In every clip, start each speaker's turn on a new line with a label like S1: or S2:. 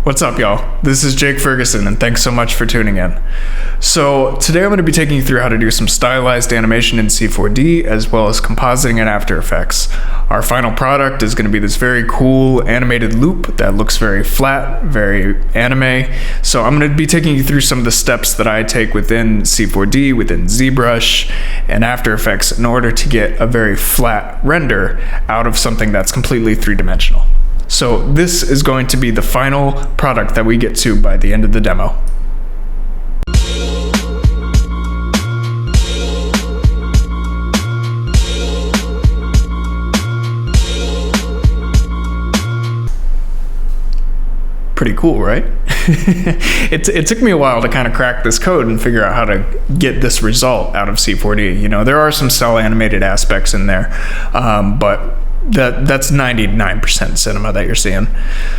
S1: What's up, y'all? This is Jake Ferguson, and thanks so much for tuning in. So today I'm going to be taking you through how to do some stylized animation in C4D, as well as compositing in After Effects. Our final product is going to be this very cool animated loop that looks very flat, very anime. So I'm going to be taking you through some of the steps that I take within C4D, within Zbrush, and After Effects in order to get a very flat render out of something that's completely three-dimensional. So this is going to be the final product that we get to by the end of the demo. Pretty cool, right? It took me a while to kind of crack this code and figure out how to get this result out of C4D. You know, there are some cell animated aspects in there, but that's 99% cinema that you're seeing.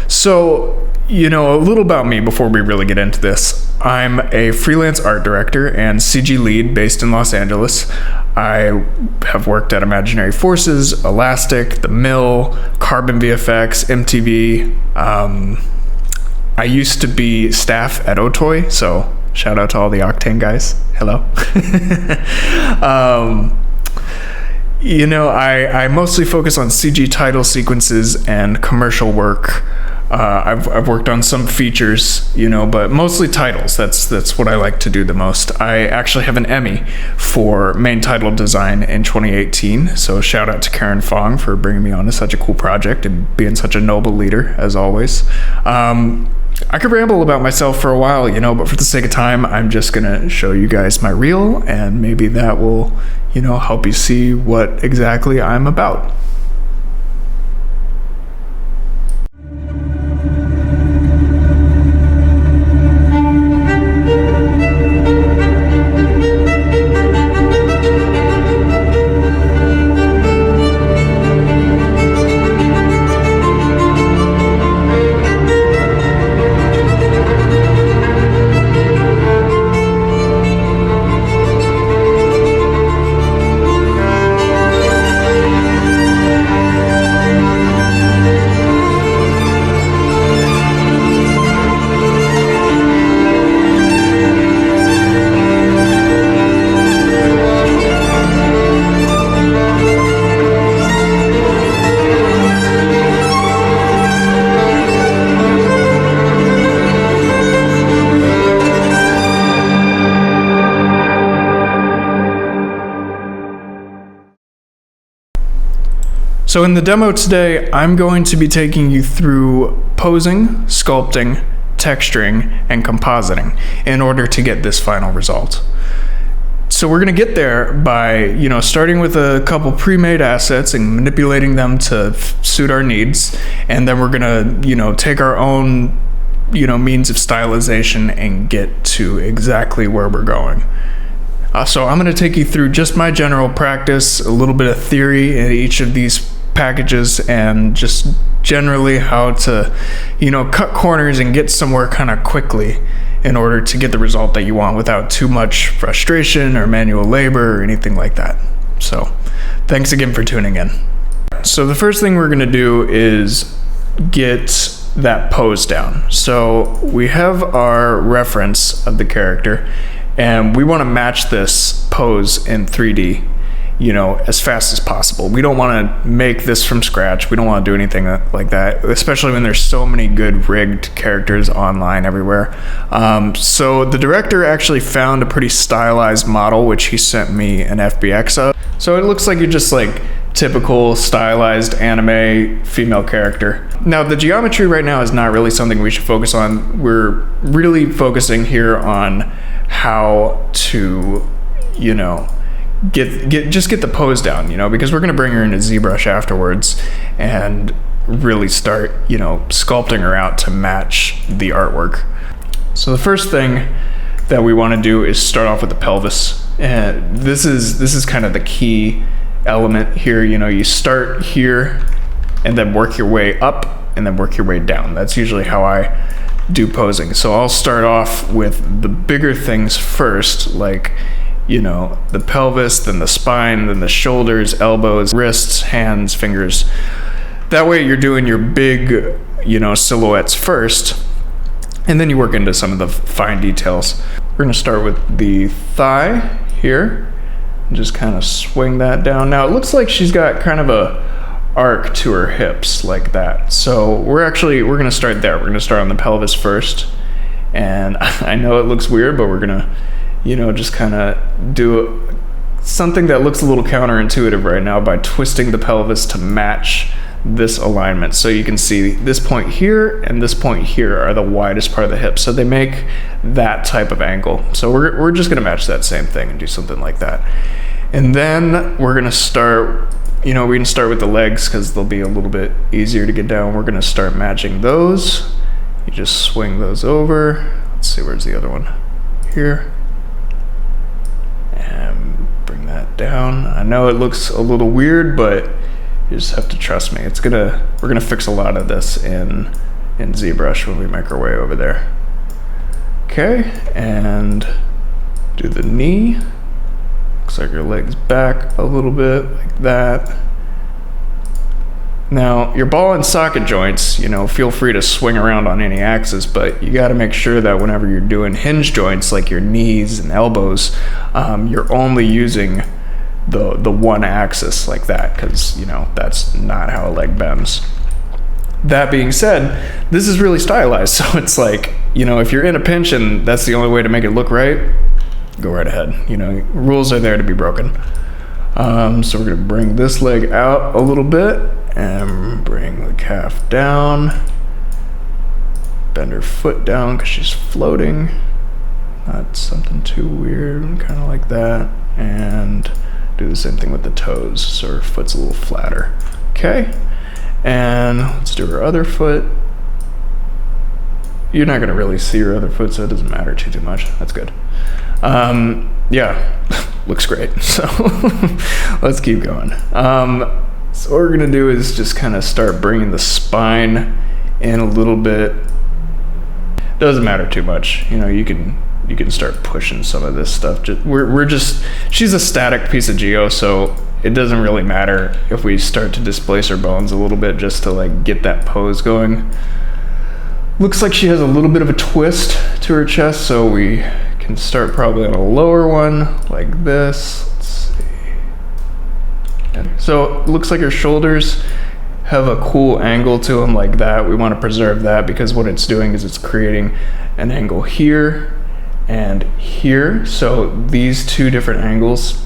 S1: So, you know, a little about me before we really get into this. I'm a freelance art director and CG lead based in Los Angeles. I have worked at Imaginary Forces, Elastic, The Mill, Carbon VFX, MTV. I used to be staff at Otoy, so shout out to all the Octane guys. Hello. You know, I mostly focus on CG title sequences and commercial work. I've worked on some features, you know, but mostly titles. That's what I like to do the most. I actually have an Emmy for main title design in 2018. So shout out to Karen Fong for bringing me on to such a cool project and being such a noble leader, as always. I could ramble about myself for a while, you know, but for the sake of time, I'm just gonna show you guys my reel, and maybe that will, you know, help you see what exactly I'm about. So in the demo today, I'm going to be taking you through posing, sculpting, texturing, and compositing in order to get this final result. So we're going to get there by, you know, starting with a couple pre-made assets and manipulating them to suit our needs, and then we're going to, you know, take our own, you know, means of stylization and get to exactly where we're going. So I'm going to take you through just my general practice, a little bit of theory in each of these packages, and just generally how to, you know, cut corners and get somewhere kind of quickly in order to get the result that you want without too much frustration or manual labor or anything like that. So thanks again for tuning in. So the first thing we're going to do is get that pose down. So we have our reference of the character, and we want to match this pose in 3D, you know, as fast as possible. We don't want to make this from scratch. We don't want to do anything like that, especially when there's so many good rigged characters online everywhere. So the director actually found a pretty stylized model, which he sent me an FBX of. So it looks like you're just like typical stylized anime female character. Now the geometry right now is not really something we should focus on. We're really focusing here on how to, you know, get the pose down, you know, because we're going to bring her into Zbrush afterwards and really start, you know, sculpting her out to match the artwork. So the first thing that we want to do is start off with the pelvis, and this is kind of the key element here. You know, you start here and then work your way up and then work your way down. That's usually how I do posing. So I'll start off with the bigger things first, like, you know, the pelvis, then the spine, then the shoulders, elbows, wrists, hands, fingers. That way you're doing your big, you know, silhouettes first, And then you work into some of the fine details. We're gonna start with the thigh here. And just kind of swing that down. Now it looks like she's got kind of a arc to her hips like that. So we're gonna start there. We're gonna start on the pelvis first. And I know it looks weird, but we're gonna, you know, just kind of do something that looks a little counterintuitive right now by twisting the pelvis to match this alignment. So you can see this point here and this point here are the widest part of the hip. So they make that type of angle. So we're just gonna match that same thing and do something like that. And then we're gonna start, you know, we can start with the legs because they'll be a little bit easier to get down. We're gonna start matching those. You just swing those over. Let's see, where's the other one? Here. And bring that down. I know it looks a little weird, but you just have to trust me. We're gonna fix a lot of this in ZBrush when we make our way over there. Okay, and do the knee. Looks like your leg's back a little bit, like that. Now, your ball and socket joints, you know, feel free to swing around on any axis, but you gotta make sure that whenever you're doing hinge joints, like your knees and elbows, you're only using the one axis like that, because, you know, that's not how a leg bends. That being said, this is really stylized, so it's like, you know, if you're in a pinch and that's the only way to make it look right, go right ahead. You know, rules are there to be broken. So we're gonna bring this leg out a little bit and bring the calf down. Bend her foot down because she's floating. Not something too weird, kind of like that. And do the same thing with the toes, so her foot's a little flatter. Okay, and let's do her other foot. You're not gonna really see her other foot, so it doesn't matter too much. That's good. Yeah, looks great. So let's keep going. So what we're gonna do is just kind of start bringing the spine in a little bit. Doesn't matter too much. You know, you can start pushing some of this stuff. She's a static piece of geo, so it doesn't really matter if we start to displace her bones a little bit just to like get that pose going. Looks like she has a little bit of a twist to her chest, so we can start probably on a lower one like this. Let's see. So it looks like her shoulders have a cool angle to them like that. We want to preserve that because what it's doing is it's creating an angle here and here. So these two different angles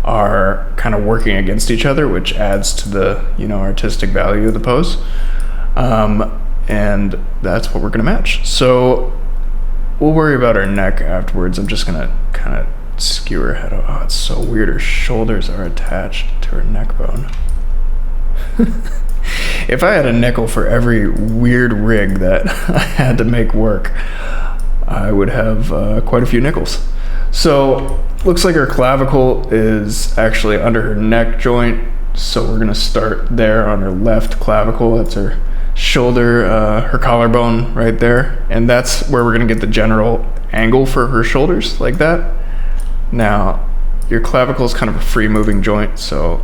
S1: are kind of working against each other, which adds to the, you know, artistic value of the pose. And that's what we're gonna match. So we'll worry about her neck afterwards. I'm just gonna kind of skew her head. Oh, it's so weird. Her shoulders are attached to her neck bone. If I had a nickel for every weird rig that I had to make work, I would have quite a few nickels. So looks like her clavicle is actually under her neck joint. So we're gonna start there on her left clavicle. That's her shoulder, her collarbone right there. And that's where we're gonna get the general angle for her shoulders, like that. Now, your clavicle is kind of a free moving joint, so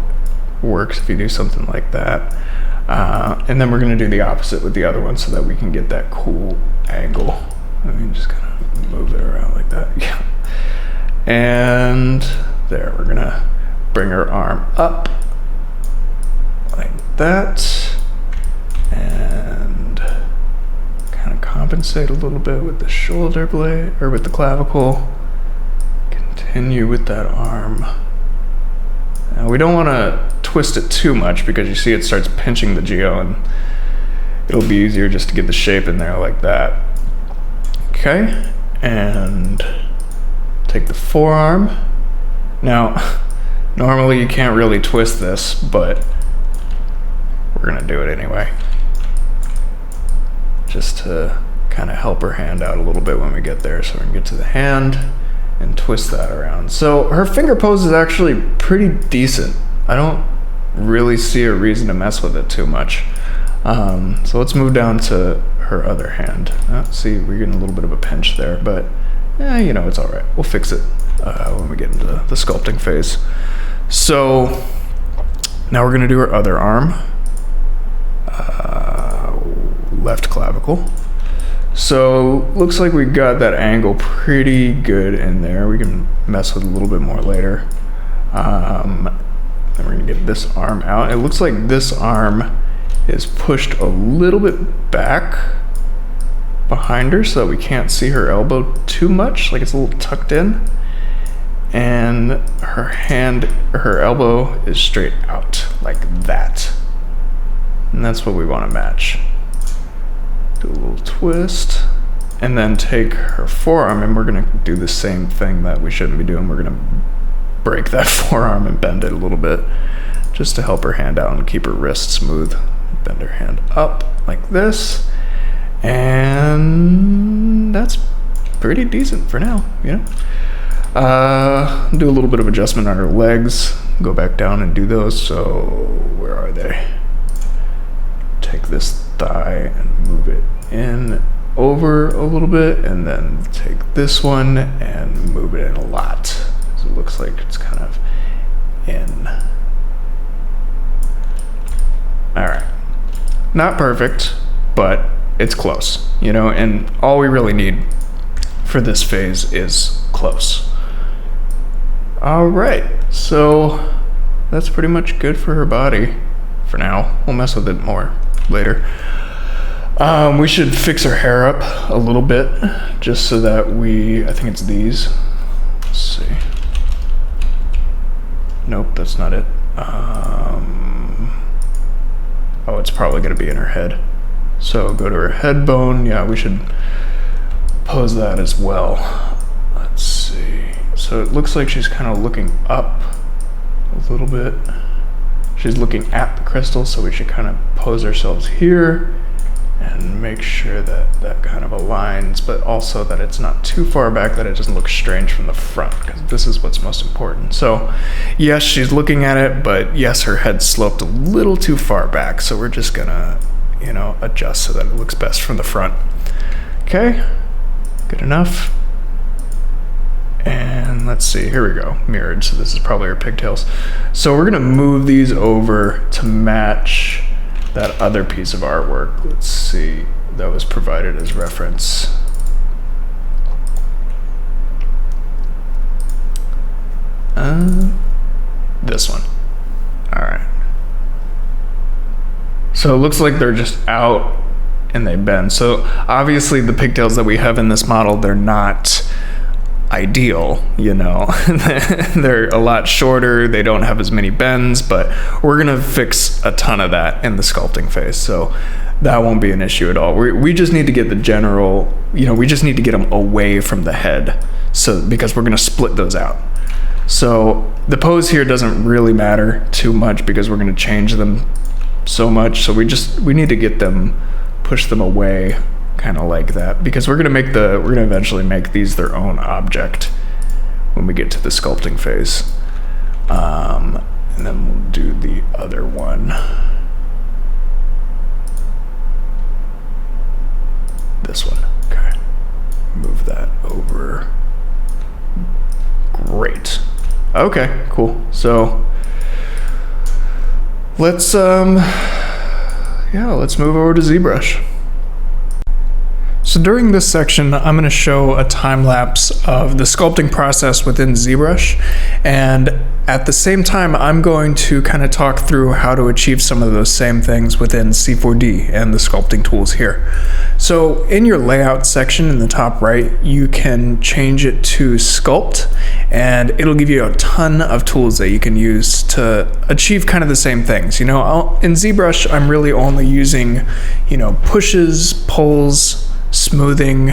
S1: it works if you do something like that. And then we're gonna do the opposite with the other one so that we can get that cool angle. Let me just kind of move it around like that. Yeah. And there, we're gonna bring her arm up like that. And kind of compensate a little bit with the shoulder blade, or with the clavicle. Continue with that arm. Now we don't want to twist it too much because you see it starts pinching the geo, and it'll be easier just to get the shape in there like that. Okay, and take the forearm. Now, normally you can't really twist this, but we're gonna do it anyway. Just to kind of help her hand out a little bit when we get there, so we can get to the hand and twist that around. So her finger pose is actually pretty decent. I don't really see a reason to mess with it too much. So let's move down to her other hand. See, we're getting a little bit of a pinch there, but you know, it's all right. We'll fix it when we get into the sculpting phase. So now we're gonna do her other arm. Left clavicle. So looks like we got that angle pretty good in there. We can mess with a little bit more later. Then we're gonna get this arm out. It looks like this arm is pushed a little bit back behind her so that we can't see her elbow too much, like it's a little tucked in. And her elbow is straight out like that. And that's what we want to match. Do a little twist, and then take her forearm, and we're gonna do the same thing that we shouldn't be doing. We're gonna break that forearm and bend it a little bit, just to help her hand out and keep her wrist smooth. Bend her hand up like this, and that's pretty decent for now, you know? Do a little bit of adjustment on her legs, go back down and do those. So where are they? Take this thigh and move it in over a little bit, and then take this one and move it in a lot. So it looks like it's kind of in. All right, not perfect, but it's close, you know, and all we really need for this phase is close. All right, so that's pretty much good for her body for now. We'll mess with it more later. We should fix her hair up a little bit, just so that I think it's these. Let's see. Nope, that's not it. Oh, it's probably gonna be in her head. So go to her head bone. Yeah, we should pose that as well. Let's see. So it looks like she's kind of looking up a little bit. She's looking at the crystal, so we should kind of pose ourselves here and make sure that that kind of aligns, but also that it's not too far back that it doesn't look strange from the front, because this is what's most important. So yes, she's looking at it, but yes, her head's sloped a little too far back, so we're just gonna, you know, adjust so that it looks best from the front. Okay, good enough. And let's see, here we go, mirrored. So this is probably her pigtails. So we're gonna move these over to match that other piece of artwork. Let's see, that was provided as reference. This one. All right. So it looks like they're just out and they bend. So obviously the pigtails that we have in this model, they're not ideal, you know. They're a lot shorter, they don't have as many bends, but we're gonna fix a ton of that in the sculpting phase, so that won't be an issue at all. We just need to get the general, you know, we just need to get them away from the head, so because we're gonna split those out. So the pose here doesn't really matter too much because we're gonna change them so much, so we need to get them, push them away, kind of like that, because we're gonna eventually make these their own object when we get to the sculpting phase. And then we'll do the other one. This one, okay. Move that over. Great. Okay, cool. So let's move over to Zbrush. So during this section, I'm going to show a time lapse of the sculpting process within Zbrush, and at the same time, I'm going to kind of talk through how to achieve some of those same things within C4D and the sculpting tools here. So in your layout section in the top right, you can change it to sculpt, and it'll give you a ton of tools that you can use to achieve kind of the same things. You know, in Zbrush, I'm really only using, you know, pushes, pulls, smoothing,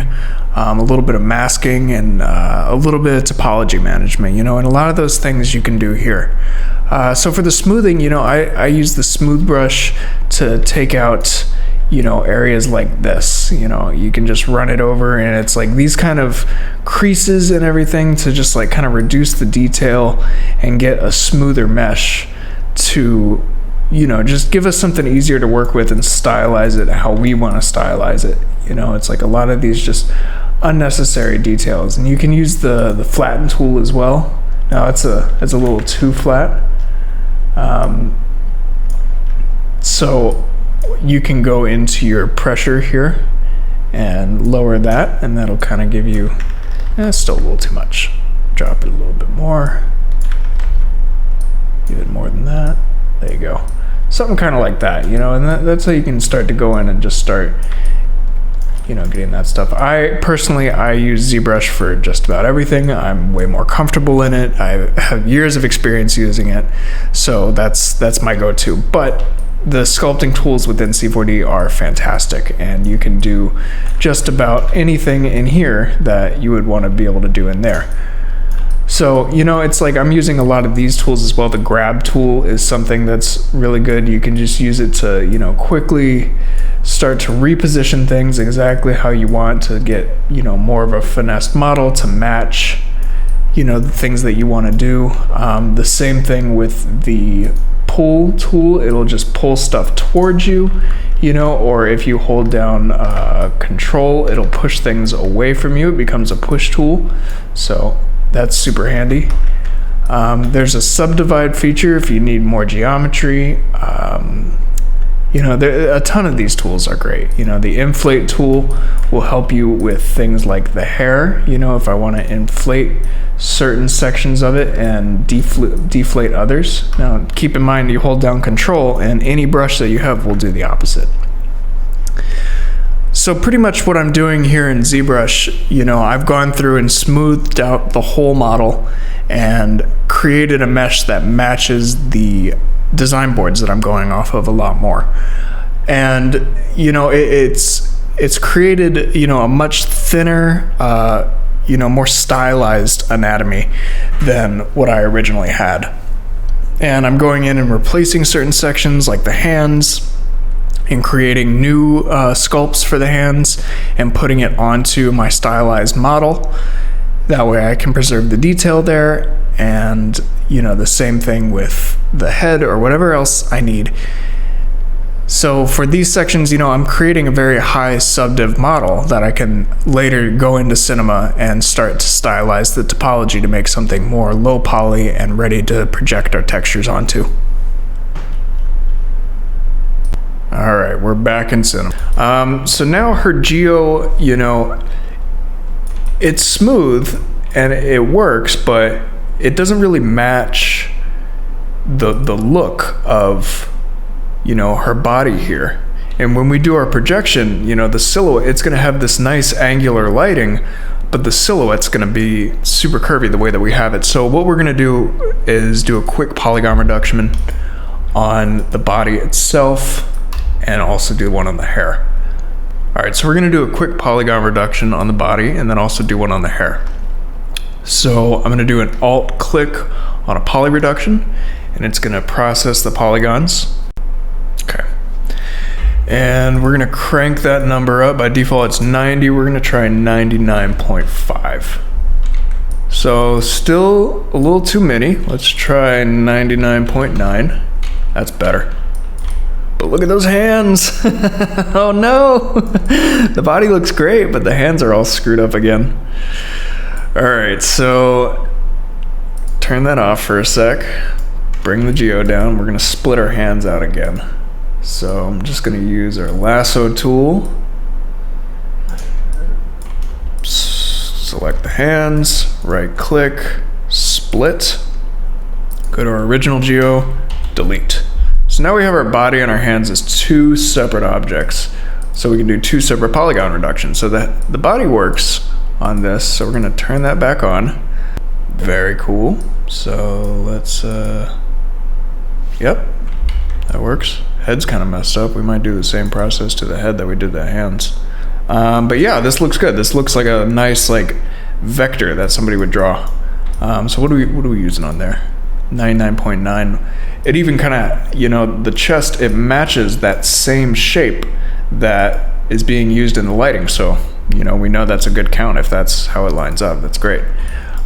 S1: a little bit of masking, and a little bit of topology management, you know, and a lot of those things you can do here. So for the smoothing, you know, I use the smooth brush to take out, you know, areas like this. You know, you can just run it over and it's like these kind of creases and everything to just like kind of reduce the detail and get a smoother mesh to, you know, just give us something easier to work with and stylize it how we want to stylize it. You know, it's like a lot of these just unnecessary details, and you can use the flatten tool as well. Now it's a little too flat, so you can go into your pressure here and lower that, and that'll kind of give you, still a little too much. Drop it a little bit more, even more than that. There you go. Something kind of like that, you know, and that's how you can start to go in and just start, you know, getting that stuff. I personally use Zbrush for just about everything. I'm way more comfortable in it. I have years of experience using it, so that's my go-to. But the sculpting tools within C4D are fantastic, and you can do just about anything in here that you would want to be able to do in there. So, you know, it's like I'm using a lot of these tools as well. The grab tool is something that's really good. You can just use it to, you know, quickly start to reposition things exactly how you want to get, you know, more of a finessed model to match, you know, the things that you want to do. The same thing with the pull tool. It'll just pull stuff towards you, you know, or if you hold down control, it'll push things away from you. It becomes a push tool. So that's super handy. There's a subdivide feature if you need more geometry. You know, a ton of these tools are great. You know, the inflate tool will help you with things like the hair. You know, if I want to inflate certain sections of it and deflate others. Now, keep in mind you hold down control and any brush that you have will do the opposite. So pretty much what I'm doing here in Zbrush, you know, I've gone through and smoothed out the whole model and created a mesh that matches the design boards that I'm going off of a lot more. And, you know, it's created, you know, a much thinner, you know, more stylized anatomy than what I originally had. And I'm going in and replacing certain sections like the hands, and creating new sculpts for the hands and putting it onto my stylized model. That way I can preserve the detail there, and, you know, the same thing with the head or whatever else I need. So for these sections, you know, I'm creating a very high subdiv model that I can later go into Cinema and start to stylize the topology to make something more low poly and ready to project our textures onto. All right, we're back in Cinema. So now her geo, you know, it's smooth and it works, but it doesn't really match the look of, you know, her body here. And when we do our projection, you know, the silhouette, it's gonna have this nice angular lighting, but the silhouette's gonna be super curvy the way that we have it. So what we're gonna do is do a quick polygon reduction on the body itself, and also do one on the hair. All right, so we're gonna do a quick polygon reduction on the body and then also do one on the hair. So I'm gonna do an alt click on a poly reduction, and it's gonna process the polygons. Okay. And we're gonna crank that number up. By default, it's 90. We're gonna try 99.5. So still a little too many. Let's try 99.9. That's better. But look at those hands. Oh no. The body looks great, but the hands are all screwed up again. All right, so turn that off for a sec. Bring the geo down. We're gonna split our hands out again. So I'm just gonna use our lasso tool. Select the hands, right click, split. Go to our original geo, delete. So now we have our body and our hands as two separate objects. So we can do two separate polygon reductions. So that the body works on this. So we're gonna turn that back on. Very cool. So let's, yep, that works. Head's kind of messed up. We might do the same process to the head that we did the hands. But yeah, this looks good. This looks like a nice like vector that somebody would draw. So what are we using on there? 99.9. It even kind of, you know, the chest, it matches that same shape that is being used in the lighting. So, you know, we know that's a good count if that's how it lines up. That's great.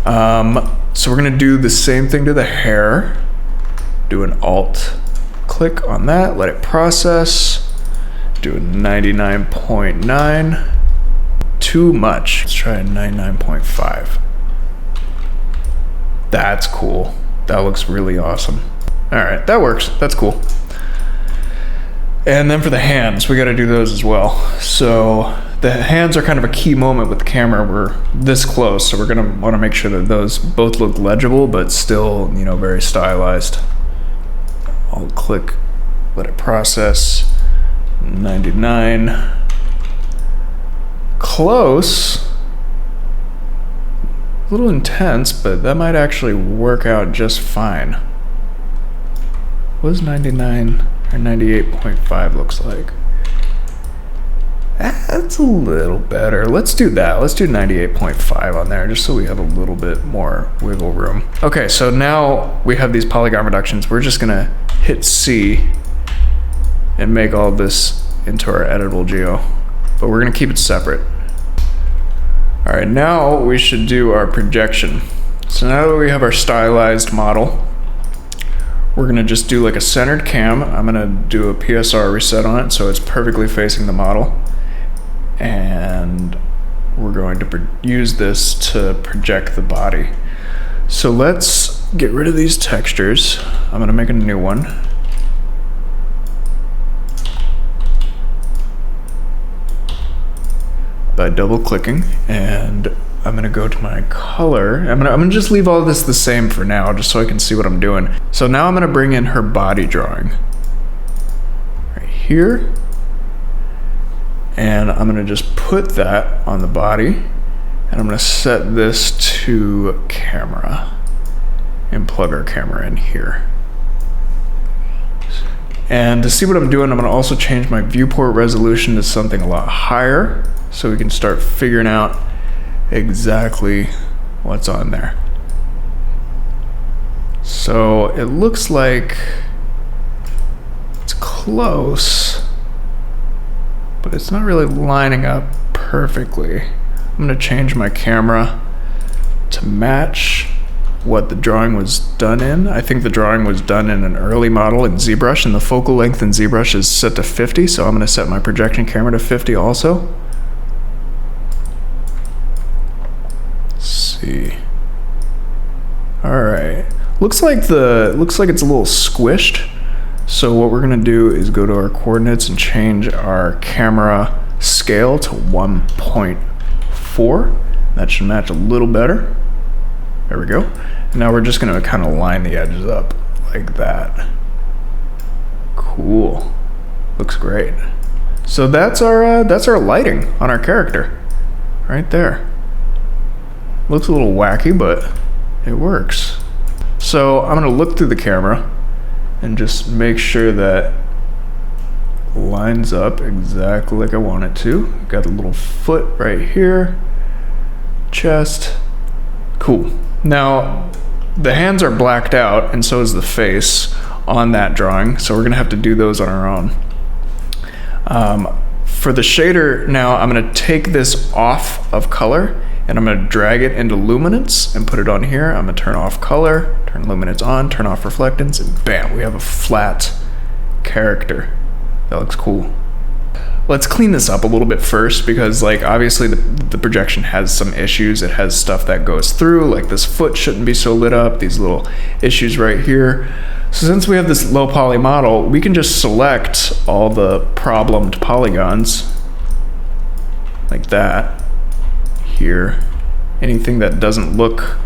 S1: So we're gonna do the same thing to the hair. Do an alt click on that, let it process. Do a 99.9. Too much. Let's try a 99.5. That's cool. That looks really awesome. All right, that works. That's cool. And then for the hands, we got to do those as well. So the hands are kind of a key moment with the camera. We're this close, so we're gonna wanna make sure that those both look legible, but still, you know, very stylized. I'll click, let it process. 99. Close. A little intense, but that might actually work out just fine. What does 99 or 98.5 looks like? That's a little better. Let's do that. Let's do 98.5 on there, just so we have a little bit more wiggle room. Okay, so now we have these polygon reductions. We're just gonna hit C and make all this into our editable geo, but we're gonna keep it separate. All right, now we should do our projection. So now that we have our stylized model, we're gonna just do like a centered cam. I'm gonna do a PSR reset on it so it's perfectly facing the model. And we're going to use this to project the body. So let's get rid of these textures. I'm gonna make a new one. By double clicking, and I'm gonna go to my color. I'm gonna just leave all this the same for now, just so I can see what I'm doing. So now I'm gonna bring in her body drawing. Right here. And I'm gonna just put that on the body, and I'm gonna set this to camera and plug our camera in here. And to see what I'm doing, I'm gonna also change my viewport resolution to something a lot higher so we can start figuring out exactly what's on there. So it looks like it's close, but it's not really lining up perfectly. I'm gonna change my camera to match what the drawing was done in. I think the drawing was done in an early model in Zbrush, and the focal length in Zbrush is set to 50, so I'm gonna set my projection camera to 50 also. Let's see. All right, looks like it's a little squished. So what we're gonna do is go to our coordinates and change our camera scale to 1.4. That should match a little better. There we go. Now we're just gonna kind of line the edges up like that. Cool, looks great. So that's our lighting on our character, right there. Looks a little wacky, but it works. So I'm gonna look through the camera and just make sure that lines up exactly like I want it to. Got a little foot right here, chest, cool. Now, the hands are blacked out, and so is the face on that drawing, so we're gonna have to do those on our own. For the shader now, I'm gonna take this off of color, and I'm gonna drag it into luminance and put it on here. I'm gonna turn off color, turn luminance on, turn off reflectance, and bam, we have a flat character. That looks cool. Let's clean this up a little bit first, because like obviously the projection has some issues. It has stuff that goes through, like this foot shouldn't be so lit up, these little issues right here. So since we have this low poly model, we can just select all the problemed polygons like that here. Anything that doesn't look,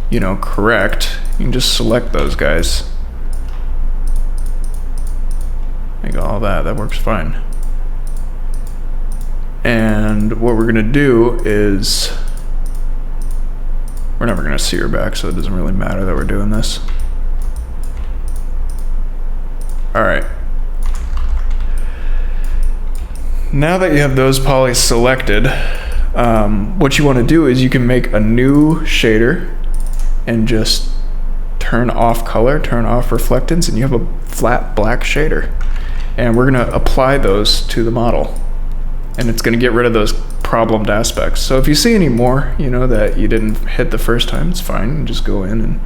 S1: you know, correct, you can just select those guys. Like all that works fine. And what we're gonna do is, we're never gonna see her back, so it doesn't really matter that we're doing this. All right. Now that you have those polys selected, what you wanna do is you can make a new shader and just turn off color, turn off reflectance, and you have a flat black shader. And we're gonna apply those to the model. And it's gonna get rid of those problemed aspects. So if you see any more, you know, that you didn't hit the first time, it's fine. Just go in and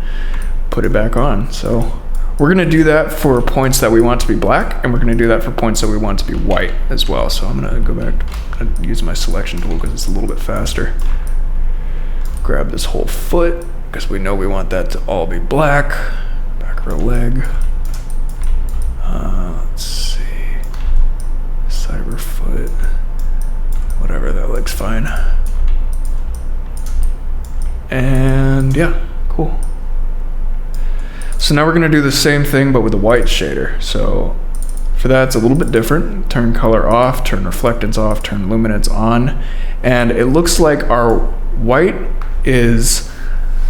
S1: put it back on. So we're gonna do that for points that we want to be black, and we're gonna do that for points that we want to be white as well. So I'm gonna go back and use my selection tool because it's a little bit faster. Grab this whole foot, because we know we want that to all be black. Back of her leg. Let's see. Cyber foot. Whatever that And yeah, cool. So now we're gonna do the same thing, but with a white shader. So for that, it's a little bit different. Turn color off, turn reflectance off, turn luminance on. And it looks like our white is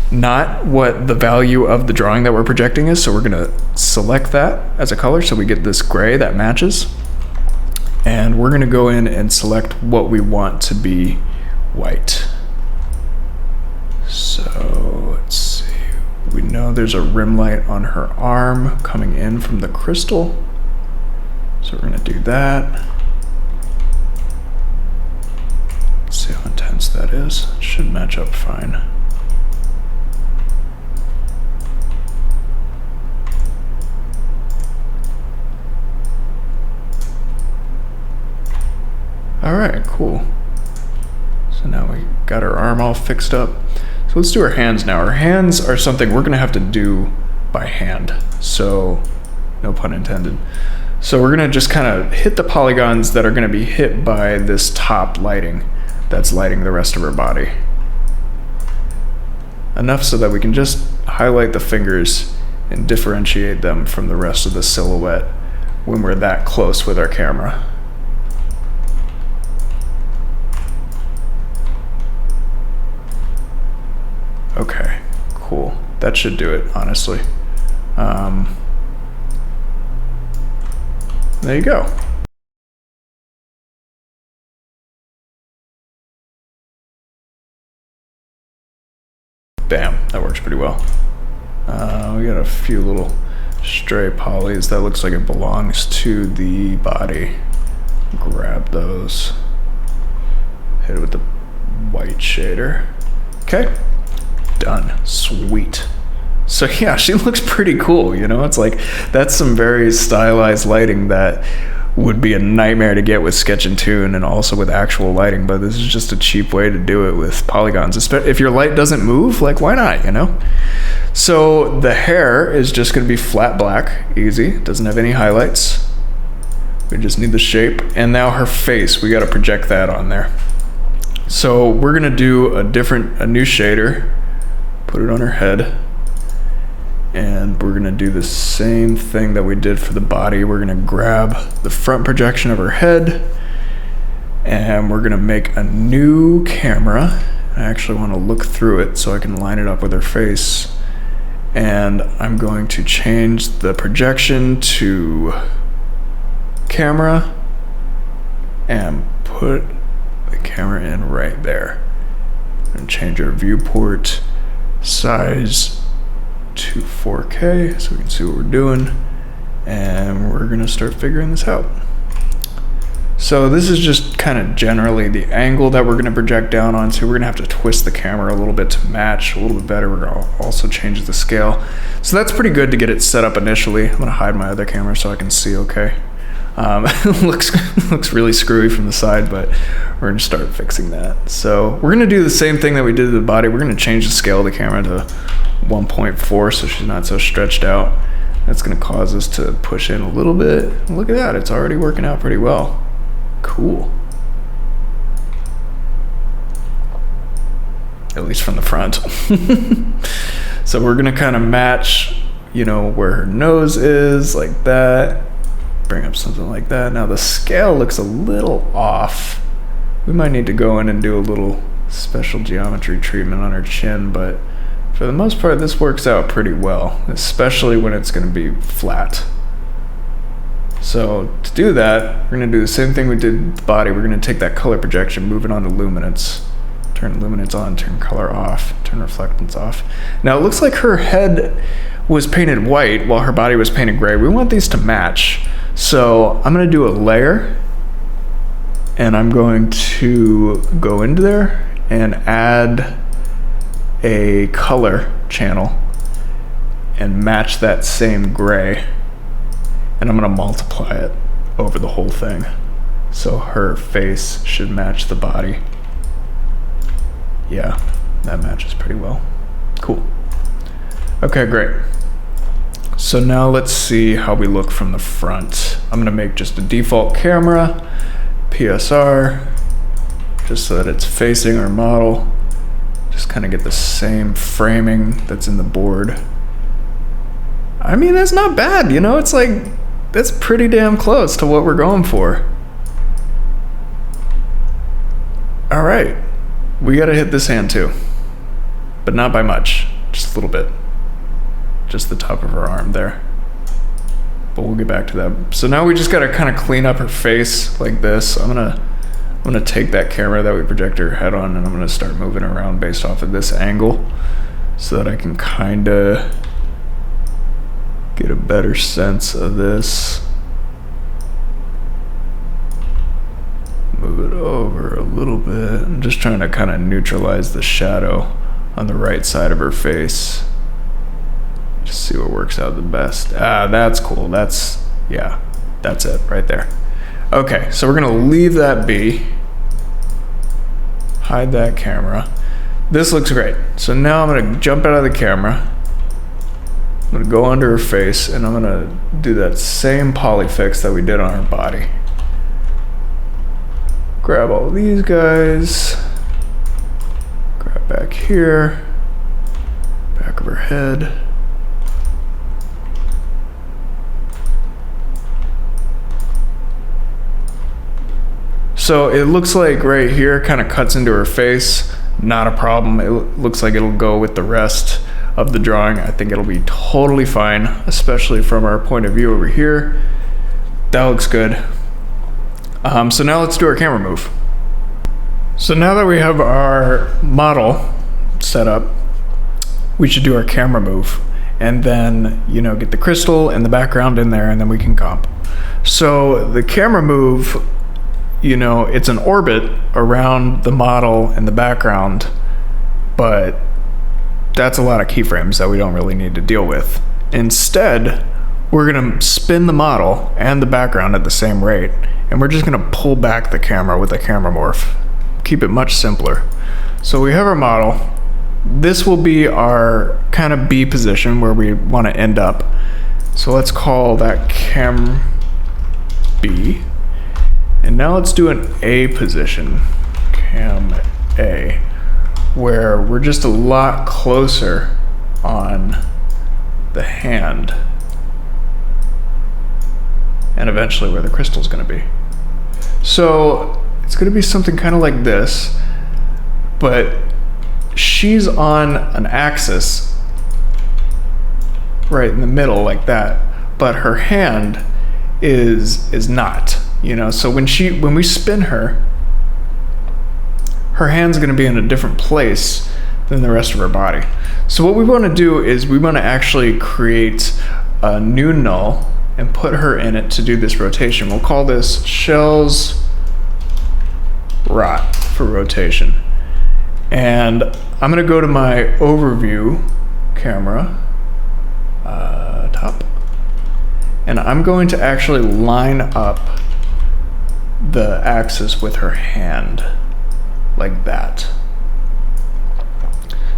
S1: not what the value of the drawing that we're projecting is. So we're gonna select that as a color so we get this gray that matches. And we're gonna go in and select what we want to be white. So let's see. We know there's a rim light on her arm coming in from the crystal. So we're gonna do that. Let's see how intense that is. It should match up fine. All right, cool. So now we got her arm all fixed up. So let's do her hands now. Her hands are something we're gonna have to do by hand. So, no pun intended. So we're gonna just kind of hit the polygons that are gonna be hit by this top lighting that's lighting the rest of her body. Enough so that we can just highlight the fingers and differentiate them from the rest of the silhouette when we're that close with our camera. Okay, cool. That should do it, honestly. There you go. Bam, that works pretty well. We got a few little stray polys that looks like it belongs to the body. Grab those. Hit it with the white shader. Okay. Done. Sweet. So yeah, she looks pretty cool, you know? It's like, that's some very stylized lighting that would be a nightmare to get with Sketch and Tune and also with actual lighting, but this is just a cheap way to do it with polygons. If your light doesn't move, like, why not, you know? So the hair is just gonna be flat black, easy, doesn't have any highlights. We just need the shape. And now her face, we gotta project that on there. So we're gonna do a new shader, put it on her head, and we're gonna do the same thing that we did for the body. We're gonna grab the front projection of her head, and we're gonna make a new camera. I actually wanna look through it so I can line it up with her face. And I'm going to change the projection to camera and put the camera in right there. And change our viewport size to 4K so we can see what we're doing, and we're gonna start figuring this out. So this is just kind of generally the angle that we're gonna project down onto. We're gonna have to twist the camera a little bit to match a little bit better. We're gonna also change the scale. So that's pretty good to get it set up initially. I'm gonna hide my other camera so I can see okay. Looks really screwy from the side, but we're gonna start fixing that. So we're gonna do the same thing that we did to the body. We're gonna change the scale of the camera to 1.4 so she's not so stretched out. That's gonna cause us to push in a little bit. Look at that, it's already working out pretty well. Cool. At least from the front. So we're gonna kind of match, you know, where her nose is, like that. Bring up something like that. Now the scale looks a little off. We might need to go in and do a little special geometry treatment on her chin, but for the most part this works out pretty well, especially when it's going to be flat. So to do that, we're going to do the same thing we did with the body. We're going to take that color projection, move it on to luminance, turn luminance on, turn color off, turn reflectance off. Now it looks like her head was painted white while her body was painted gray. We want these to match. So I'm gonna do a layer, and I'm going to go into there and add a color channel and match that same gray, and I'm gonna multiply it over the whole thing. So her face should match the body. Yeah, that matches pretty well. Cool. Okay, great. So now let's see how we look from the front. I'm gonna make just a default camera, PSR, just so that it's facing our model. Just kind of get the same framing that's in the board. I mean, that's not bad, you know? It's like, that's pretty damn close to what we're going for. All right, we gotta hit this hand too, but not by much, just a little bit. Just the top of her arm there. But we'll get back to that. So now we just gotta kind of clean up her face like this. I'm gonna take that camera that we project her head on, and I'm gonna start moving around based off of this angle so that I can kind of get a better sense of this. Move it over a little bit. I'm just trying to kind of neutralize the shadow on the right side of her face. Just see what works out the best. Ah, that's cool. Yeah, that's it right there. Okay, so we're gonna leave that be. Hide that camera. This looks great. So now I'm gonna jump out of the camera. I'm gonna go under her face, and I'm gonna do that same poly fix that we did on her body. Grab all these guys. Grab back here. Back of her head. So it looks like right here kind of cuts into her face. Not a problem. It looks like it'll go with the rest of the drawing. I think it'll be totally fine, especially from our point of view over here. That looks good. So now let's do our camera move. So now that we have our model set up, we should do our camera move, and then, you know, get the crystal and the background in there, and then we can comp. So the camera move, you know, it's an orbit around the model and the background, but that's a lot of keyframes that we don't really need to deal with. Instead, we're gonna spin the model and the background at the same rate, and we're just gonna pull back the camera with a camera morph. Keep it much simpler. So we have our model. This will be our kind of B position where we want to end up. So let's call that cam B. And now let's do an A position, cam A, where we're just a lot closer on the hand, and eventually where the crystal's gonna be. So it's gonna be something kind of like this, but she's on an axis right in the middle like that, but her hand is not, you know. So when we spin her hand's gonna be in a different place than the rest of her body. So what we wanna do is we wanna actually create a new null and put her in it to do this rotation. We'll call this shells rot for rotation. And I'm gonna go to my overview camera, top, and I'm going to actually line up the axis with her hand, like that.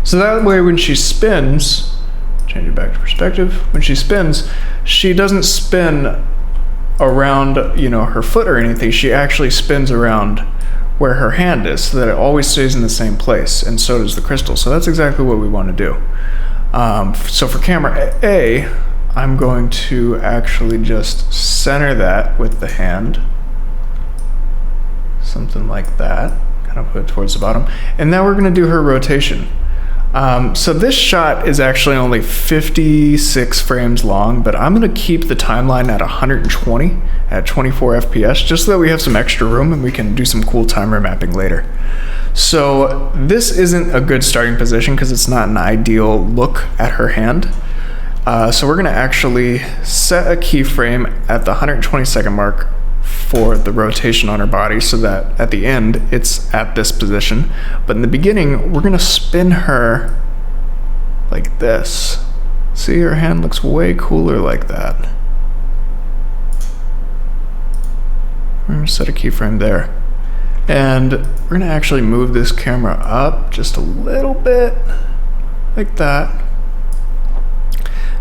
S1: So that way when she spins, change it back to perspective, when she spins, she doesn't spin around, you know, her foot or anything, she actually spins around where her hand is, so that it always stays in the same place, and so does the crystal. So that's exactly what we want to do. So for camera A, I'm going to actually just center that with the hand, something like that, kind of put it towards the bottom. And now we're going to do her rotation. So this shot is actually only 56 frames long, but I'm going to keep the timeline at 120 at 24 FPS, just so that we have some extra room and we can do some cool timer mapping later. So this isn't a good starting position because it's not an ideal look at her hand. So we're going to actually set a keyframe at the 120-second mark for the rotation on her body, so that at the end it's at this position. But in the beginning, we're gonna spin her like this. See, her hand looks way cooler like that. We're gonna set a keyframe there. And we're gonna actually move this camera up just a little bit, like that.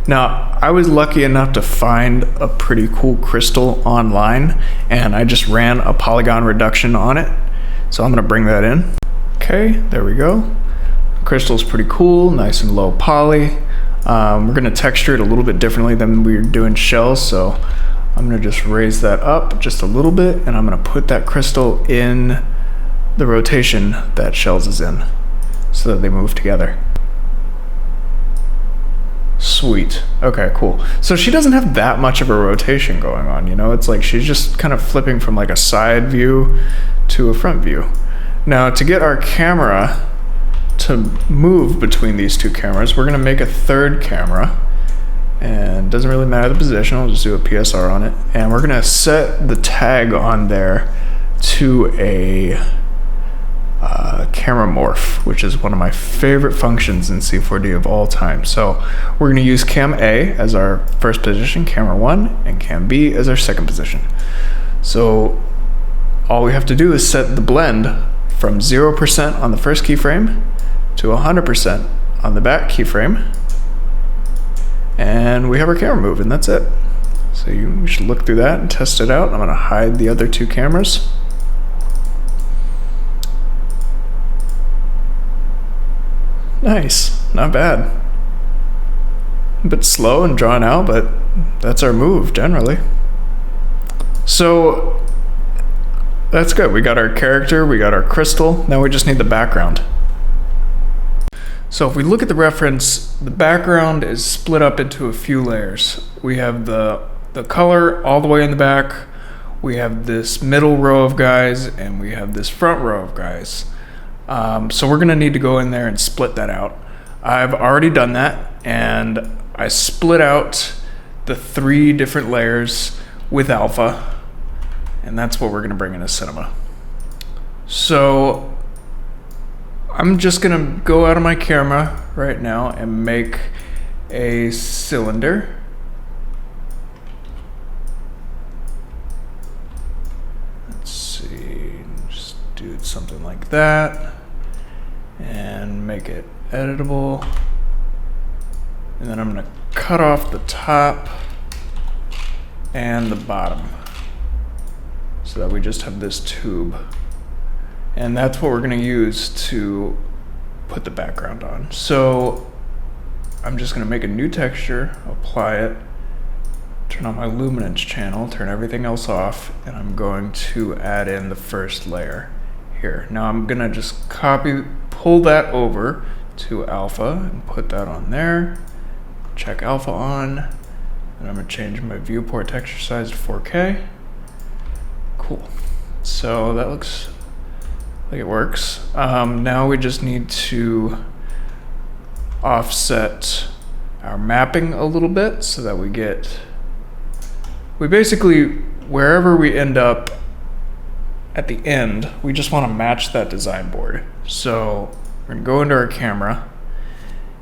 S1: Now, I was lucky enough to find a pretty cool crystal online, and I just ran a polygon reduction on it. So I'm gonna bring that in. Okay, there we go. Crystal's pretty cool, nice and low poly. We're gonna texture it a little bit differently than we were doing shells, so I'm gonna just raise that up just a little bit, and I'm gonna put that crystal in the rotation that shells is in so that they move together. Sweet. Okay, cool. So she doesn't have that much of a rotation going on, you know? It's like she's just kind of flipping from like a side view to a front view. Now, to get our camera to move between these two cameras, we're gonna make a third camera, and it doesn't really matter the position, I'll just do a PSR on it, and we're gonna set the tag on there to a camera morph, which is one of my favorite functions in C4D of all time. So we're gonna use cam A as our first position, camera 1, and cam B as our second position. So all we have to do is set the blend from 0% on the first keyframe to 100% on the back keyframe, and we have our camera move, and that's it. So you should look through that and test it out. I'm gonna hide the other two cameras. Nice, not bad. A bit slow and drawn out, but that's our move generally. So that's good. We got our character, we got our crystal, now we just need the background. So if we look at the reference, the background is split up into a few layers. We have the color all the way in the back, we have this middle row of guys, and we have this front row of guys. So we're gonna need to go in there and split that out. I've already done that, and I split out the 3 different layers with alpha, and that's what we're gonna bring into Cinema. So I'm just gonna go out of my camera right now and make a cylinder. Let's see, just do something like that and make it editable. And then I'm gonna cut off the top and the bottom so that we just have this tube. And that's what we're gonna use to put the background on. So I'm just gonna make a new texture, apply it, turn on my luminance channel, turn everything else off, and I'm going to add in the first layer here. Now I'm gonna just pull that over to alpha and put that on there. Check alpha on, and I'm gonna change my viewport texture size to 4K. Cool. So that looks like it works. Now we just need to offset our mapping a little bit so that we basically, wherever we end up at the end, we just want to match that design board. So we're gonna go into our camera,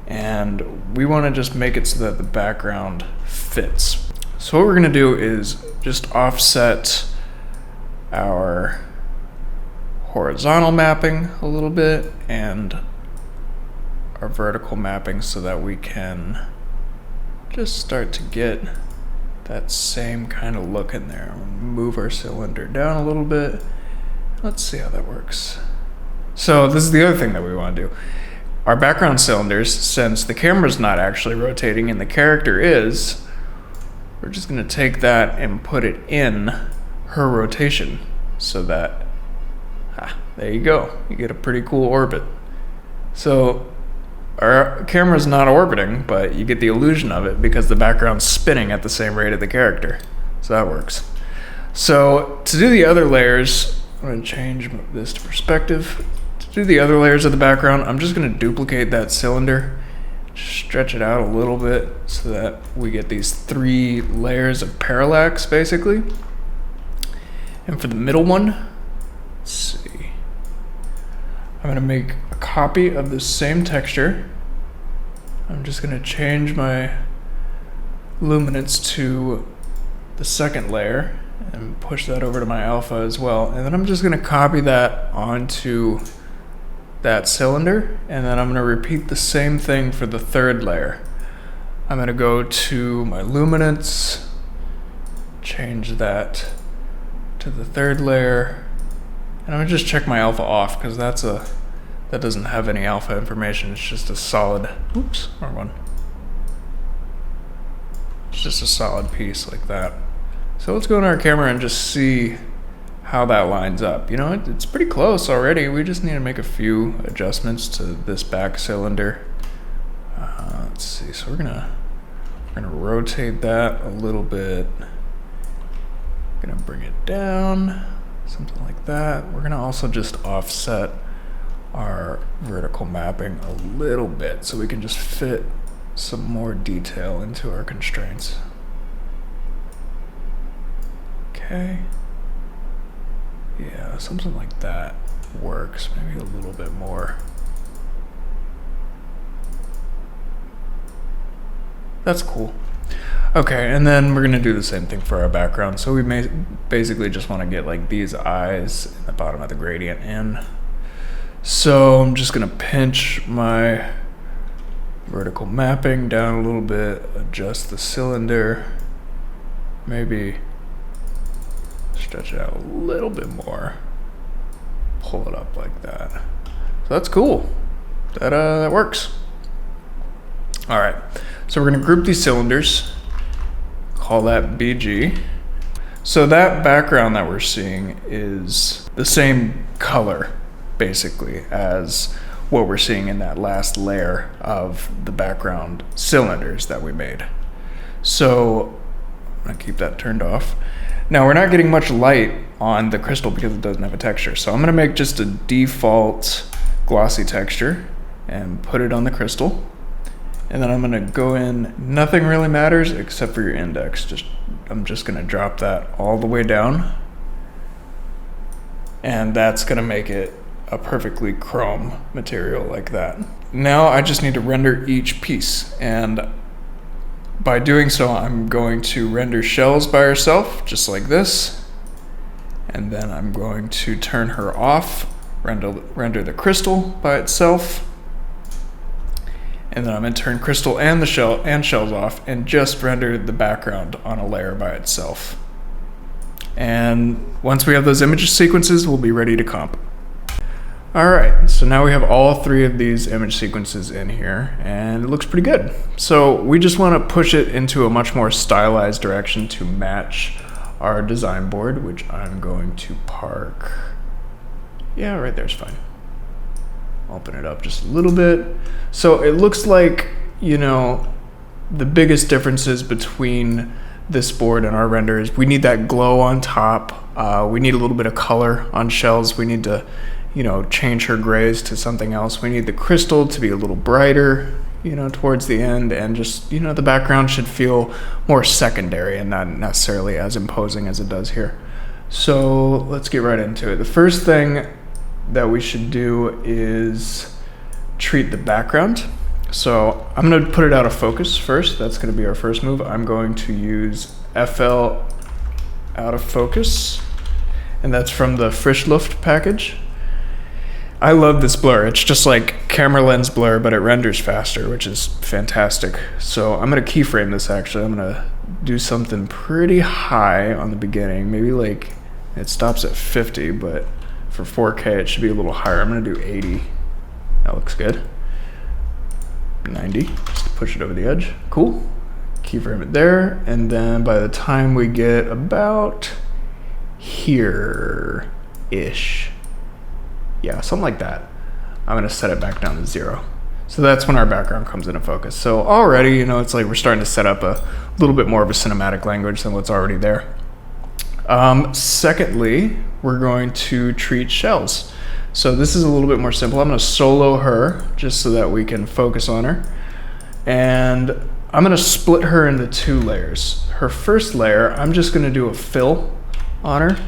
S1: and we want to just make it so that the background fits. So what we're gonna do is just offset our horizontal mapping a little bit and our vertical mapping so that we can just start to get that same kind of look in there. Move our cylinder down a little bit. Let's see how that works. So this is the other thing that we want to do. Our background cylinders, since the camera's not actually rotating and the character is, we're just gonna take that and put it in her rotation so that, there you go. You get a pretty cool orbit. So our camera's not orbiting, but you get the illusion of it because the background's spinning at the same rate of the character. So that works. So to do the other layers, I'm gonna change this to perspective. To do the other layers of the background, I'm just gonna duplicate that cylinder, stretch it out a little bit so that we get these 3 layers of parallax basically. And for the middle one, let's see. I'm gonna make a copy of the same texture. I'm just gonna change my luminance to the second layer and push that over to my alpha as well. And then I'm just gonna copy that onto that cylinder, and then I'm gonna repeat the same thing for the third layer. I'm gonna go to my luminance, change that to the third layer, and I'm gonna just check my alpha off because that's that doesn't have any alpha information. It's just a solid, oops, wrong one. It's just a solid piece like that. So let's go in our camera and just see how that lines up. You know, it's pretty close already. We just need to make a few adjustments to this back cylinder. Let's see, so we're gonna rotate that a little bit. Gonna bring it down, something like that. We're gonna also just offset our vertical mapping a little bit so we can just fit some more detail into our constraints. Okay. Yeah, something like that works. Maybe a little bit more. That's cool. Okay, and then we're gonna do the same thing for our background. So we may basically just wanna get like these eyes in the bottom of the gradient in. So I'm just gonna pinch my vertical mapping down a little bit, adjust the cylinder, maybe stretch it out a little bit more, pull it up like that. So that's cool. That works. All right, so we're gonna group these cylinders, call that BG. So that background that we're seeing is the same color, basically, as what we're seeing in that last layer of the background cylinders that we made. So I'm gonna keep that turned off. Now we're not getting much light on the crystal because it doesn't have a texture. So I'm gonna make just a default glossy texture and put it on the crystal. And then I'm gonna go in, nothing really matters except for your index. I'm just gonna drop that all the way down. And that's gonna make it a perfectly chrome material like that. Now I just need to render each piece, and by doing so I'm going to render shells by herself just like this, and then I'm going to turn her off, render the crystal by itself, and then I'm going to turn crystal and the shells off and just render the background on a layer by itself. And once we have those image sequences, we'll be ready to comp. All right, so now we have all three of these image sequences in here, and it looks pretty good. So we just want to push it into a much more stylized direction to match our design board, which I'm going to park. Yeah, right there's fine. Open it up just a little bit. So it looks like, you know, the biggest differences between this board and our render is we need that glow on top. We need a little bit of color on shells. We need to, you know, change her grays to something else. We need the crystal to be a little brighter, you know, towards the end, and just, you know, the background should feel more secondary and not necessarily as imposing as it does here. So let's get right into it. The first thing that we should do is treat the background. So I'm gonna put it out of focus first. That's gonna be our first move. I'm going to use FL out of focus, and that's from the Frisch Luft package. I love this blur. It's just like camera lens blur, but it renders faster, which is fantastic. So I'm gonna keyframe this actually. I'm gonna do something pretty high on the beginning. Maybe like, it stops at 50, but for 4K it should be a little higher. I'm gonna do 80. That looks good. 90, just to push it over the edge. Cool. Keyframe it there, and then by the time we get about here-ish, yeah, something like that, I'm gonna set it back down to 0. So that's when our background comes into focus. So already, you know, it's like we're starting to set up a little bit more of a cinematic language than what's already there. Secondly, we're going to treat shells. So this is a little bit more simple. I'm gonna solo her just so that we can focus on her. And I'm gonna split her into 2 layers. Her first layer, I'm just gonna do a fill on her.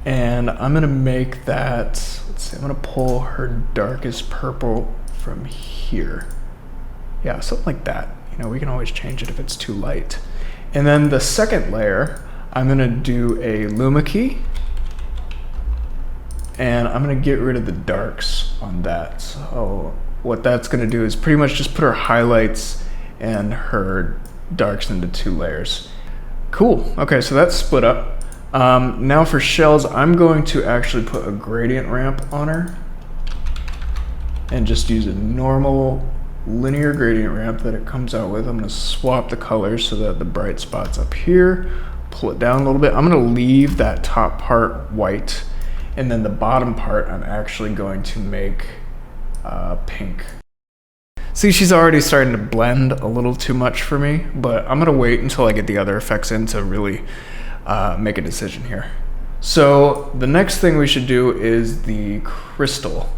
S1: And I'm gonna make that, let's see, I'm gonna pull her darkest purple from here. Yeah, something like that. You know, we can always change it if it's too light. And then the second layer, I'm gonna do a Luma key, and I'm gonna get rid of the darks on that. So what that's gonna do is pretty much just put her highlights and her darks into 2 layers. Cool, okay, so that's split up. Now for shells, I'm going to actually put a gradient ramp on her. and just use a normal linear gradient ramp that it comes out with. I'm going to swap the colors so that the bright spot's up here, pull it down a little bit. I'm going to leave that top part white, and then the bottom part I'm actually going to make pink. See, she's already starting to blend a little too much for me, but I'm gonna wait until I get the other effects in to really make a decision here. So the next thing we should do is the crystal,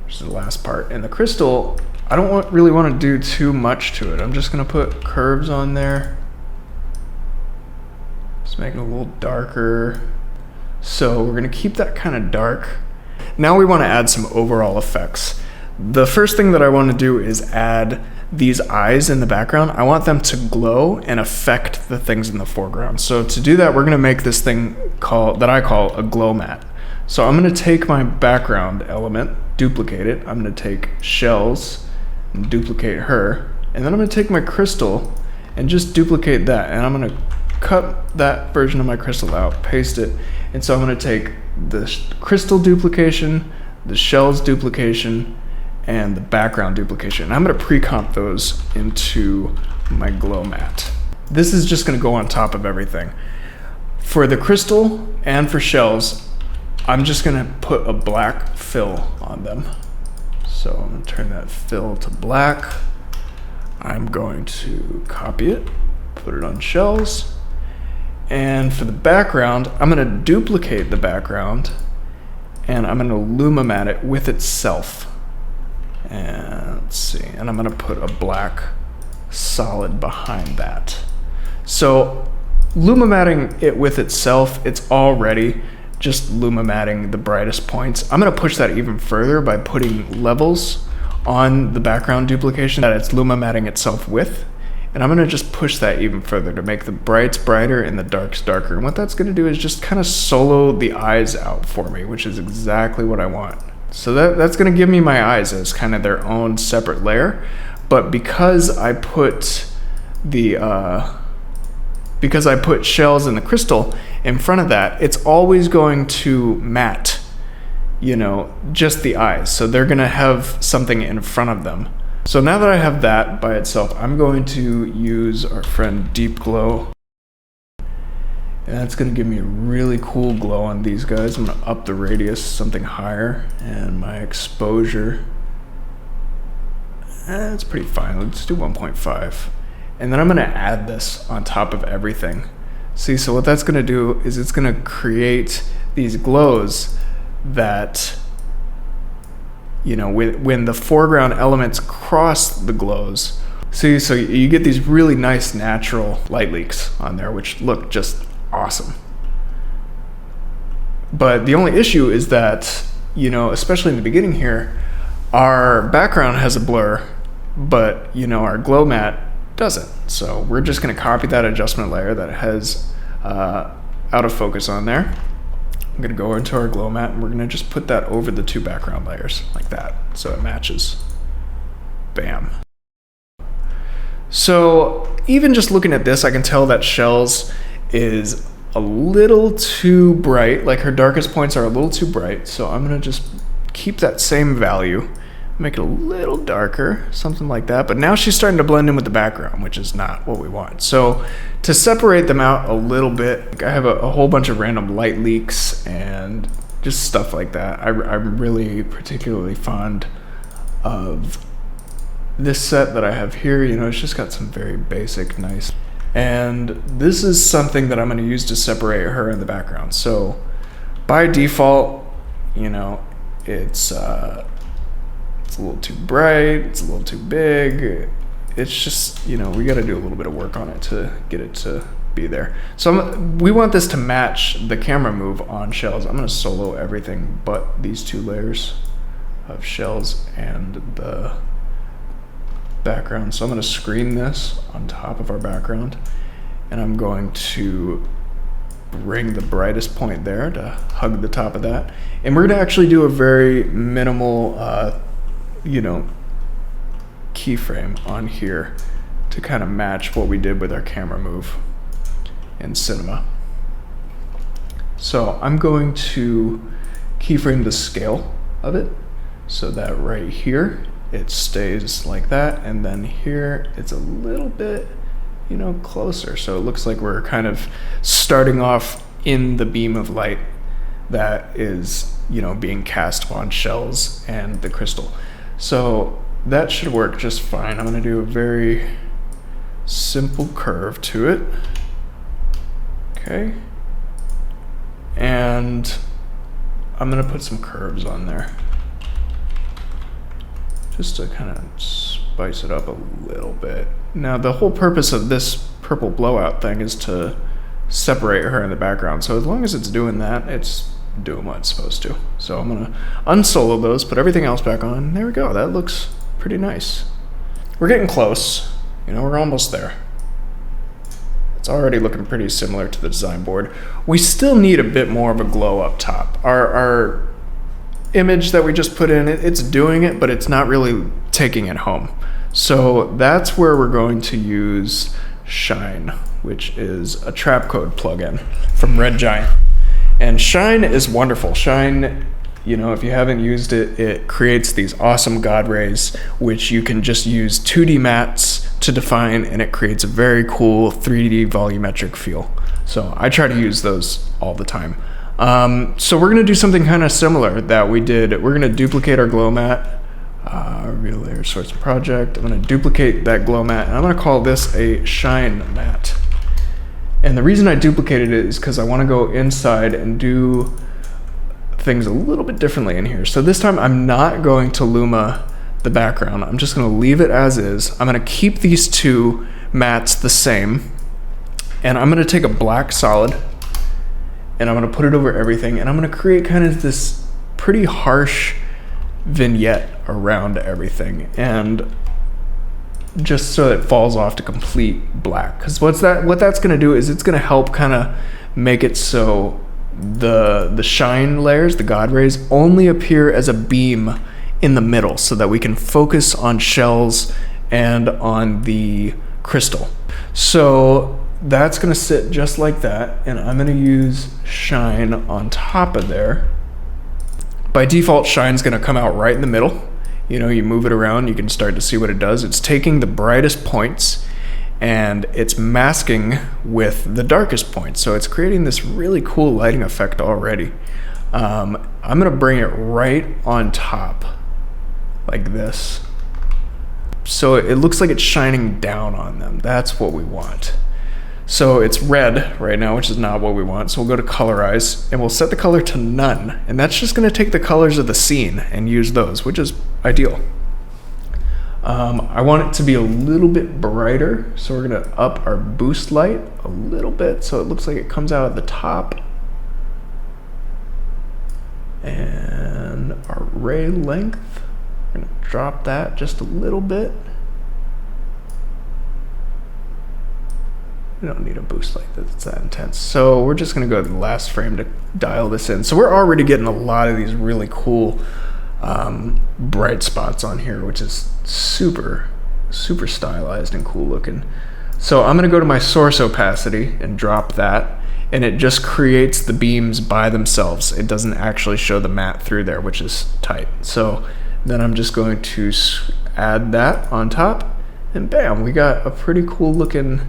S1: which is the last part. And the crystal, I don't really want to do too much to it. I'm just gonna put curves on there. Just make it a little darker. So we're gonna keep that kind of dark. Now we want to add some overall effects. The first thing that I want to do is add these eyes in the background. I want them to glow and affect the things in the foreground. So to do that, we're going to make this thing that I call a glow mat. So I'm going to take my background element, duplicate it. I'm going to take shells and duplicate her. And then I'm going to take my crystal and just duplicate that. And I'm going to cut that version of my crystal out, paste it. And so I'm going to take the crystal duplication, the shells duplication, and the background duplication. I'm going to pre-comp those into my glow mat. This is just going to go on top of everything. For the crystal and for shells, I'm just going to put a black fill on them. So I'm going to turn that fill to black. I'm going to copy it, put it on shells. And for the background, I'm going to duplicate the background and I'm going to Lumimat it with itself. And let's see, and I'm going to put a black solid behind that. So Lumimatting it with itself, it's already just Lumimatting the brightest points. I'm going to push that even further by putting levels on the background duplication that it's Lumimatting itself with. And I'm going to just push that even further to make the brights brighter and the darks darker. And what that's going to do is just kind of solo the eyes out for me, which is exactly what I want. So that's going to give me my eyes as kind of their own separate layer. But because I put shells in the crystal in front of that, it's always going to matte, you know, just the eyes. So they're going to have something in front of them. So now that I have that by itself, I'm going to use our friend Deep Glow. And that's going to give me a really cool glow on these guys. I'm going to up the radius something higher, and my exposure, it's pretty fine. Let's do 1.5. And then I'm going to add this on top of everything. See, so what that's going to do is it's going to create these glows that, you know, when the foreground elements cross the glows. See, so you get these really nice natural light leaks on there, which look just awesome. But the only issue is that, you know, especially in the beginning here, our background has a blur, but, you know, our glow mat doesn't. So we're just going to copy that adjustment layer that has out of focus on there. I'm going to go into our glow mat and we're going to just put that over the two background layers like that so it matches. Bam. So even just looking at this, I can tell that Shells is a little too bright. Like her darkest points are a little too bright. So I'm going to just keep that same value, make it a little darker, something like that. But now she's starting to blend in with the background, which is not what we want. So to separate them out a little bit, I have a whole bunch of random light leaks and just stuff like that. I'm really particularly fond of this set that I have here. You know, it's just got some very basic, nice. And this is something that I'm going to use to separate her in the background. So by default, you know, it's a little too bright, it's a little too big. It's just, you know, we got to do a little bit of work on it to get it to be there. So we want this to match the camera move on Shells. I'm going to solo everything but these two layers of Shells and the background. So I'm going to screen this on top of our background, and I'm going to bring the brightest point there to hug the top of that. And we're going to actually do a very minimal you know, keyframe on here to kind of match what we did with our camera move in cinema. So I'm going to keyframe the scale of it. so that right here it stays like that, and then here it's a little bit, you know, closer. So it looks like we're kind of starting off in the beam of light that is, you know, being cast on shells and the crystal. So that should work just fine. I'm gonna do a very simple curve to it. Okay. And I'm gonna put some curves on there, just to kind of spice it up a little bit. Now, the whole purpose of this purple blowout thing is to separate her in the background. So as long as it's doing that, it's doing what it's supposed to. So I'm gonna unsolo those, put everything else back on. There we go, that looks pretty nice. We're getting close, you know, we're almost there. It's already looking pretty similar to the design board. We still need a bit more of a glow up top. Our image that we just put in, it's doing it, but it's not really taking it home. So that's where we're going to use Shine, which is a trap code plugin from Red Giant. And Shine is wonderful. Shine, you know, if you haven't used it, it creates these awesome God rays, which you can just use 2D mats to define, and it creates a very cool 3D volumetric feel. So I try to use those all the time. So we're gonna do something kind of similar that we did. We're gonna duplicate our glow mat, reveal layer, source and project. I'm gonna duplicate that glow mat, and I'm gonna call this a shine mat. And the reason I duplicated it is because I wanna go inside and do things a little bit differently in here. So this time I'm not going to Luma the background. I'm just gonna leave it as is. I'm gonna keep these two mats the same, and I'm gonna take a black solid and I'm gonna put it over everything, and I'm gonna create kind of this pretty harsh vignette around everything, and just so it falls off to complete black. Because what that's gonna do is it's gonna help kind of make it so the shine layers, the God rays, only appear as a beam in the middle, so that we can focus on shells and on the crystal. So that's gonna sit just like that, and I'm gonna use shine on top of there. By default, shine's gonna come out right in the middle. You know, you move it around, you can start to see what it does. It's taking the brightest points and it's masking with the darkest points. So it's creating this really cool lighting effect already. I'm gonna bring it right on top like this. So it looks like it's shining down on them. That's what we want. So it's red right now, which is not what we want. So we'll go to colorize and we'll set the color to none. And that's just gonna take the colors of the scene and use those, which is ideal. I want it to be a little bit brighter. So we're gonna up our boost light a little bit so it looks like it comes out at the top. And our ray length, we're gonna drop that just a little bit. We don't need a boost like that's that intense. So we're just gonna go to the last frame to dial this in. So we're already getting a lot of these really cool bright spots on here, which is super stylized and cool looking. So I'm gonna go to my source opacity and drop that, and it just creates the beams by themselves. It doesn't actually show the matte through there, which is tight. So then I'm just going to add that on top, and bam, we got a pretty cool looking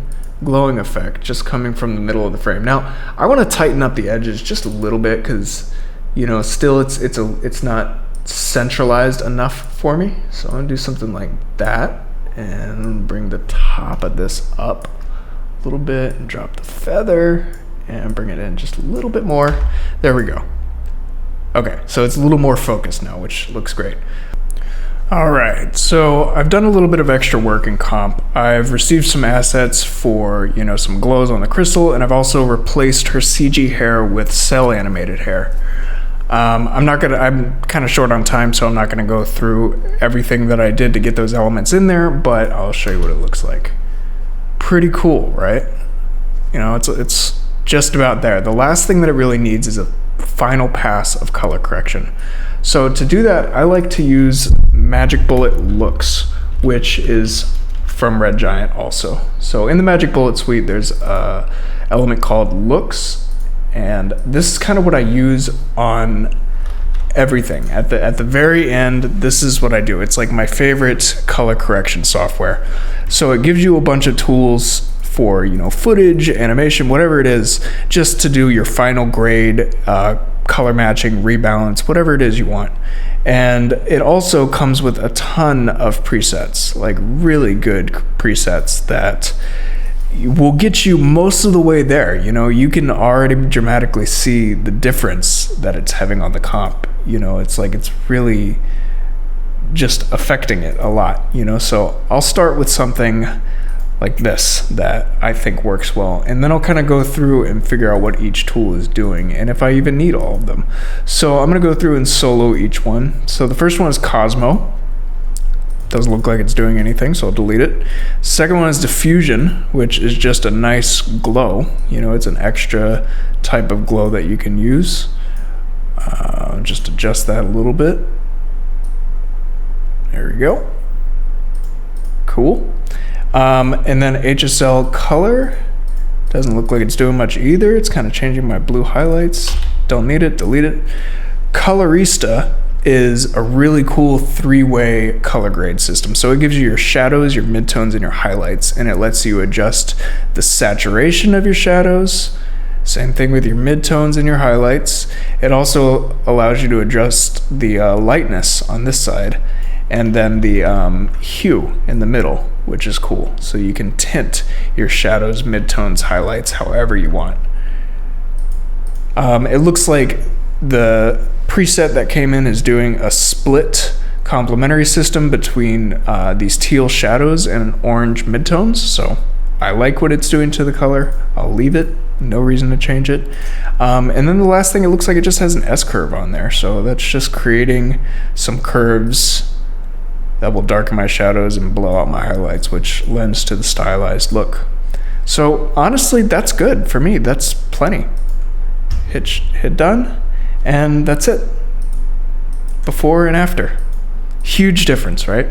S1: glowing effect just coming from the middle of the frame. Now I want to tighten up the edges just a little bit because, you know, still it's not centralized enough for me. So I'm gonna do something like that and bring the top of this up a little bit and drop the feather and bring it in just a little bit more. There we go. Okay, so it's a little more focused now, which looks great. All right, so I've done a little bit of extra work in comp. I've received some assets for, you know, some glows on the crystal, and I've also replaced her CG hair with cell animated hair. I'm kind of short on time, so I'm not gonna go through everything that I did to get those elements in there, but I'll show you what it looks like. Pretty cool, right? You know, it's just about there. The last thing that it really needs is a final pass of color correction. So to do that, I like to use Magic Bullet Looks, which is from Red Giant also. So in the Magic Bullet suite, there's a element called Looks, and this is kind of what I use on everything. At the very end, this is what I do. It's like my favorite color correction software. So it gives you a bunch of tools for, you know, footage, animation, whatever it is, just to do your final grade, color matching, rebalance, whatever it is you want. And it also comes with a ton of presets, like really good presets that will get you most of the way there. You know, you can already dramatically see the difference that it's having on the comp. You know, it's like it's really just affecting it a lot, you know. So I'll start with something like this that I think works well, and then I'll kind of go through and figure out what each tool is doing and if I even need all of them. So I'm going to go through and solo each one. So the first one is Cosmo. Doesn't look like it's doing anything, so I'll delete it. Second one is Diffusion, which is just a nice glow. You know, it's an extra type of glow that you can use. Just adjust that a little bit. There we go. Cool. And then HSL Color. Doesn't look like it's doing much either. It's kind of changing my blue highlights. Don't need it, delete it. Colorista is a really cool three-way color grade system. So it gives you your shadows, your midtones, and your highlights, and it lets you adjust the saturation of your shadows. Same thing with your midtones and your highlights. It also allows you to adjust the lightness on this side, and then the hue in the middle, which is cool. So you can tint your shadows, midtones, highlights however you want. It looks like the preset that came in is doing a split complementary system between these teal shadows and orange midtones. So I like what it's doing to the color. I'll leave it. No reason to change it. And then the last thing, it looks like it just has an S-curve on there. So that's just creating some curves that will darken my shadows and blow out my highlights, which lends to the stylized look. So honestly, that's good for me. That's plenty. Hit done, and that's it. Before and after. Huge difference, right?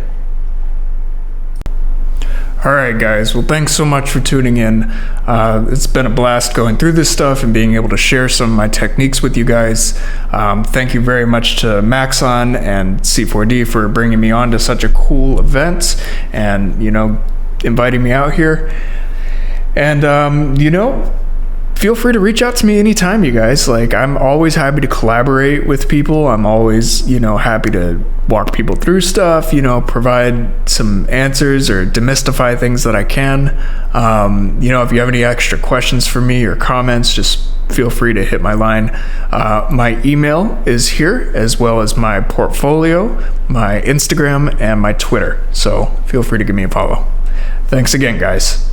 S1: All right, guys. Well, thanks so much for tuning in. It's been a blast going through this stuff and being able to share some of my techniques with you guys. Thank you very much to Maxon and C4D for bringing me on to such a cool event and, you know, inviting me out here. And, you know, feel free to reach out to me anytime, you guys. Like, I'm always happy to collaborate with people. I'm always, you know, happy to walk people through stuff, you know, provide some answers or demystify things that I can. You know, if you have any extra questions for me or comments, just feel free to hit my line. My email is here, as well as my portfolio, my Instagram, and my Twitter. So feel free to give me a follow. Thanks again, guys.